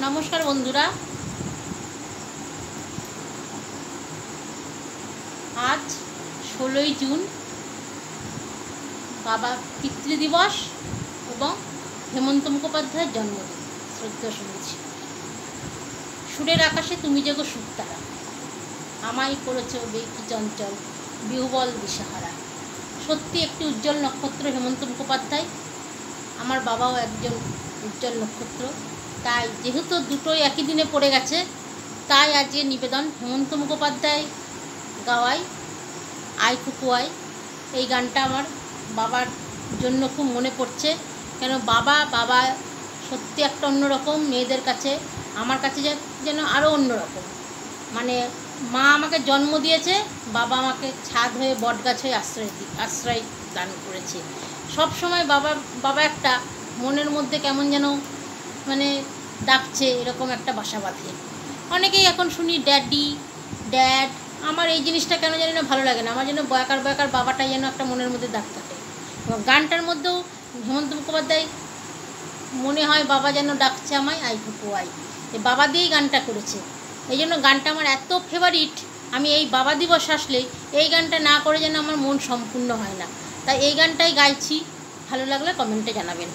নমস্কার বন্ধুরা, আজ 16ই জুন বাবা পিতৃদিবস এবং হেমন্ত মুখোপাধ্যায়ের জন্মদিন। শ্রদ্ধা শুনেছি। সুরের আকাশে তুমি যেগো সুখতারা, আমায় করেছ বেকি চঞ্চল বিহুবল দিশাহারা। সত্যি একটি উজ্জ্বল নক্ষত্র হেমন্ত মুখোপাধ্যায়। আমার বাবাও একজন উজ্জ্বল নক্ষত্র, তাই যেহেতু দুটোই একই দিনে পড়ে গেছে, তাই আজকে নিবেদন হেমন্ত মুখোপাধ্যায় গাওয়ায় আই কুকুয়ায়। এই গানটা আমার বাবার জন্য খুব মনে পড়ছে, কেন বাবা সত্যি একটা অন্যরকম, মেয়েদের কাছে আমার কাছে যেন আরও অন্যরকম। মানে মা আমাকে জন্ম দিয়েছে, বাবা আমাকে ছাদ হয়ে বট গাছ হয়ে আশ্রয় দান করেছে। সব সময় বাবা একটা মনের মধ্যে কেমন যেন মানে ডাকছে, এরকম একটা বাসা বাঁধে। অনেকেই এখন শুনি ড্যাড, আমার এই জিনিসটা কেন জানি না ভালো লাগে না। আমার যেন বয়াকার বাবাটাই যেন একটা মনের মধ্যে দাগ কাটে। এবং গানটার মধ্যেও হেমন্ত মুখোপাধ্যায় মনে হয় বাবা যেন ডাকছে আমায় আই কুকু আই। এই বাবা দিয়েই গানটা করেছে, এই জন্য গানটা আমার এত ফেভারিট। আমি এই বাবা দিবস আসলে এই গানটা না করে যেন আমার মন সম্পূর্ণ হয় না, তাই এই গানটাই গাইছি। ভালো লাগলে কমেন্টে জানাবেন।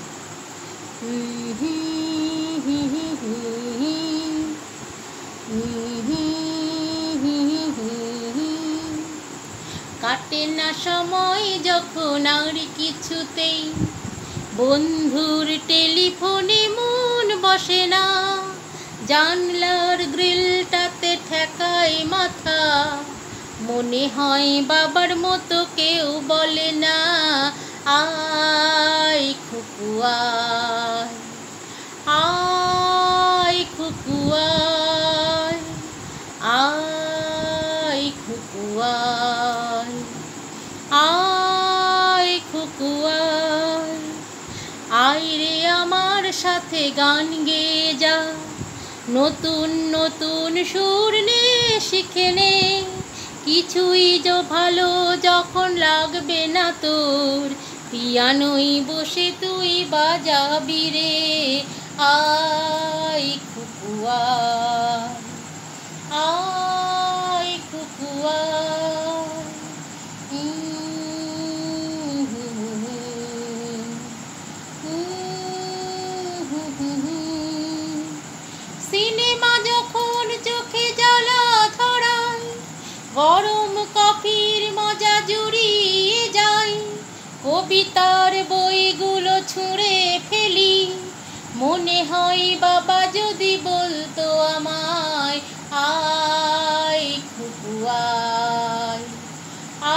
কাটে না সময় যখন আর কিছুতেই, বন্ধুর টেলিফোনে মন বসে না, জানলার গ্রিলটাতে ঠেকায় মাথা, মনে হয় বাবার মতো কেউ বলে না আই খুকু আয়, আই খুকু আয়, আই খুকু আয়, আই খুকু আয়, আয় রে আমার সাথে গান গেয়ে যা, নতুন নতুন সুর নে শিখে নে, কিছুই ভালো যখন লাগবে না তোর, পিয়ানোই বসে তুই বাজাবি রে আই খুকু আয়, আই খুকু আয়। সিনেমা যখন চোখে জ্বালা ধরায়, গরম কফির মজা জুড়িয়ে যায়, কবিতার বইগুলো ছুঁড়ে ফেলি, মনে হয় বাবা যদি বলতো আমায় আই খুকু আয়,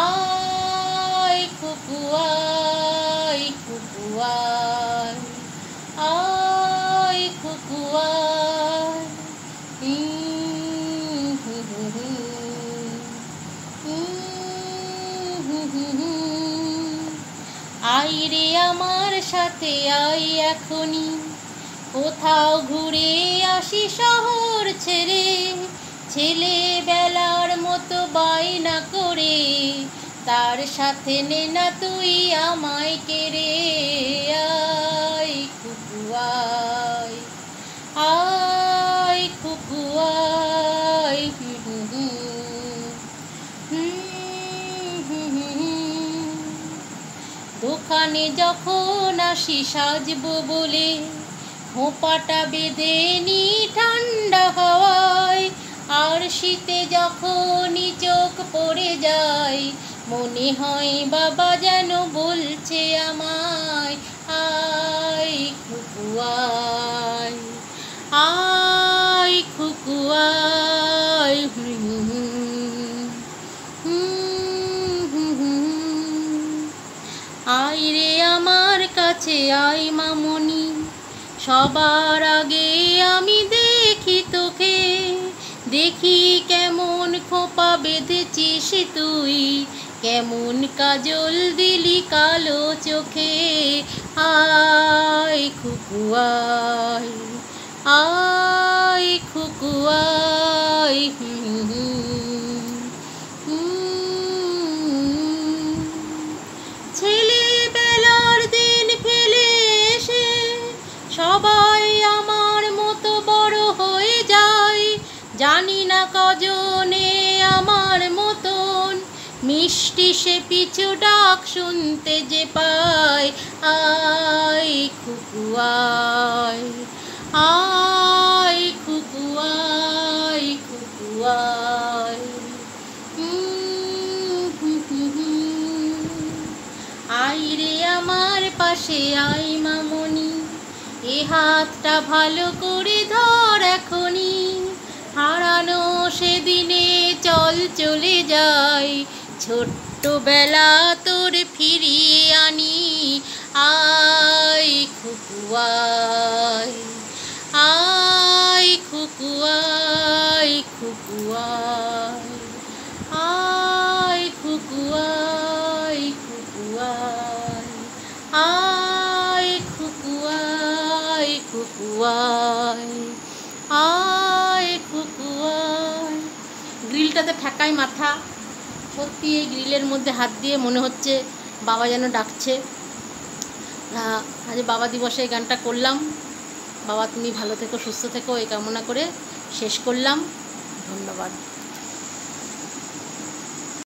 আই খুকু আয়, খুকু আয়, আই খুকু আয়। আই রে আমার সাথে আই এখনই, কোথাও ঘুরে আসি শহর ছেড়ে, ছেলেবেলার মতো বায়না করে, তার সাথে নে না তুই আমায় কেড়ে আই খুকু আয়, আই খুকু আয়। দোকানে যখন আসি সাজবো বলে, খোঁপাটা বেঁধে নি ঠান্ডা হাওয়ায়, আর শীতে যখনই চোখ পড়ে যায়, মনে হয় বাবা যেন বলছে আমায় আই খুকু আয়, আই খুকু আয়। আই রে আমার কাছে আই মামনি, সবার আগে আমি দেখি তোকে, দেখি কেমন খোঁপা বেঁধেছিস তুই, কেমন কাজল দিলি কালো চোখে আই খুকু আয়, আই খুকু আয়। ছেলেবেলার দিন ফেলে এসে সবাই আমার মতো বড় মিষ্টি সে পিছু ডাক শুনতে যে পায়, আয় খুকু আয়, আয় খুকু আয়, খুকু আয়। আয় রে আমার পাশে আয় মামনি, এ হাতটা ভালো করে ধর এখনি, হারানো সেদিনে চল চলে যাই, ছোট্টবেলা তোর ফিরিয়ে আনি, আয় খুকু আয়, আয় খুকু আয়, খুকু আয়, আয় খুকু আয়, খুকু আয়, আয় খুকু আয়, খুকু আয়, আয় খুকু আয়। গ্রিলটাতে ঠেকায় মাথা, সত্যি এই গ্রিলের মধ্যে হাত দিয়ে মনে হচ্ছে বাবা যেন ডাকছে। আজ বাবা দিবসে এই গানটা করলাম। বাবা তুমি ভালো থেকো, সুস্থ থেকো, এই কামনা করে শেষ করলাম। ধন্যবাদ।